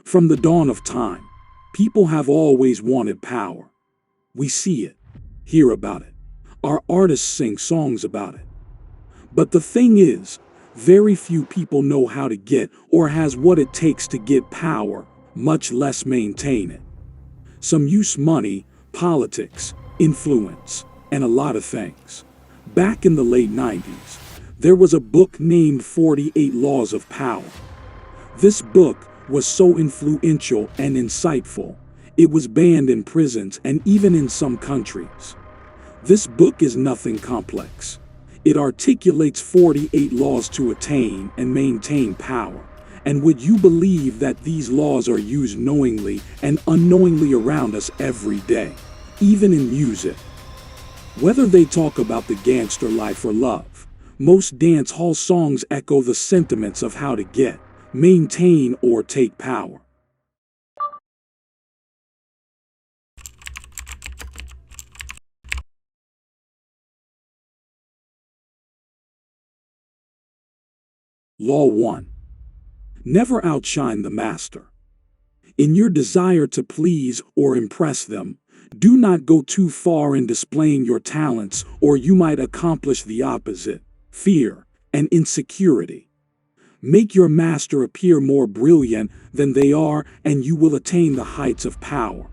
From the dawn of time, people have always wanted power. We see it, hear about it. Our artists sing songs about it. But the thing is, very few people know how to get or has what it takes to get power, much less maintain it. Some use money, politics, influence, and a lot of things. Back in the late 90s, there was a book named 48 Laws of Power. This book was so influential and insightful, it was banned in prisons and even in some countries. This book is nothing complex. It articulates 48 laws to attain and maintain power. And would you believe that these laws are used knowingly and unknowingly around us every day, even in music? Whether they talk about the gangster life or love, most dance hall songs echo the sentiments of how to get, maintain, or take power. Law 1. Never outshine the master. In your desire to please or impress them, do not go too far in displaying your talents, or you might accomplish the opposite: fear and insecurity. Make your master appear more brilliant than they are, and you will attain the heights of power.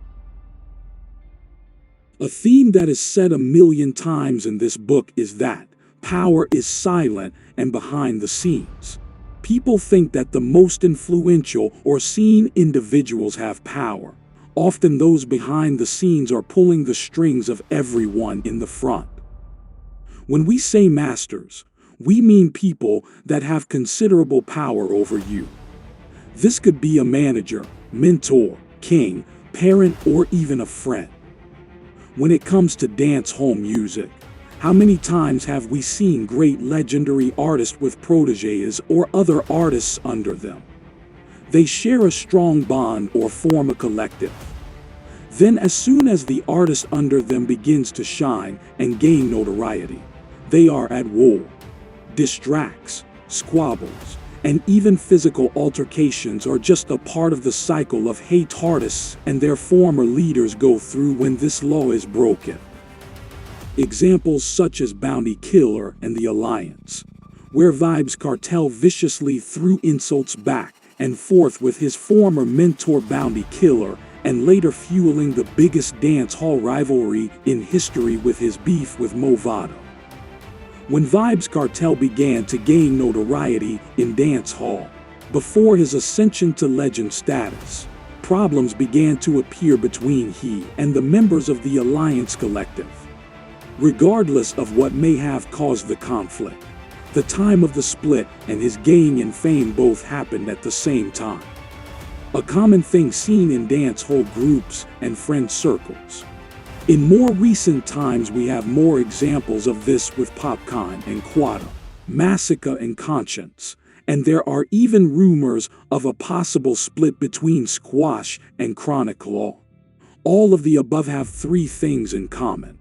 A theme that is said a million times in this book is that power is silent and behind the scenes. People think that the most influential or seen individuals have power. Often those behind the scenes are pulling the strings of everyone in the front. When we say masters, we mean people that have considerable power over you. This could be a manager, mentor, king, parent, or even a friend. When it comes to dance hall music, how many times have we seen great legendary artists with proteges or other artists under them? They share a strong bond or form a collective. Then as soon as the artist under them begins to shine and gain notoriety, they are at war. Distracts, squabbles, and even physical altercations are just a part of the cycle of hate artists and their former leaders go through when this law is broken. Examples such as Bounty Killer and The Alliance, where Vybz Kartel viciously threw insults back and forth with his former mentor Bounty Killer, and later fueling the biggest dance hall rivalry in history with his beef with Movado. When Vybz Kartel began to gain notoriety in dancehall, before his ascension to legend status, problems began to appear between he and the members of the Alliance collective. Regardless of what may have caused the conflict, the time of the split and his gain in fame both happened at the same time. A common thing seen in dancehall groups and friend circles. In more recent times we have more examples of this with Popcaan and Quada, Massacre and Conscience, and there are even rumors of a possible split between Squash and Chronic Law. All of the above have three things in common.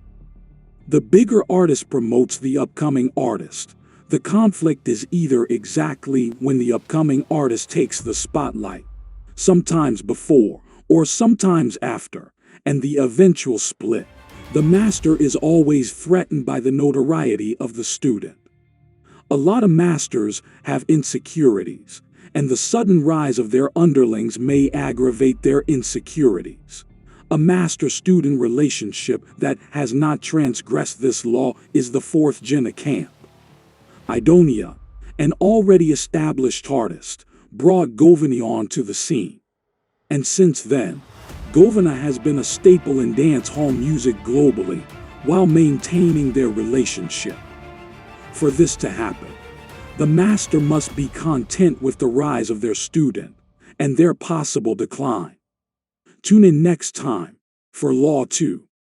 The bigger artist promotes the upcoming artist. The conflict is either exactly when the upcoming artist takes the spotlight, sometimes before, or sometimes after, and the eventual split. The master is always threatened by the notoriety of the student. A lot of masters have insecurities, and the sudden rise of their underlings may aggravate their insecurities. A master-student relationship that has not transgressed this law is the fourth Jenna camp. Idonia, an already established artist, brought Govana onto the scene. And since then, Govana has been a staple in dancehall music globally while maintaining their relationship. For this to happen, the master must be content with the rise of their student and their possible decline. Tune in next time for Law 2.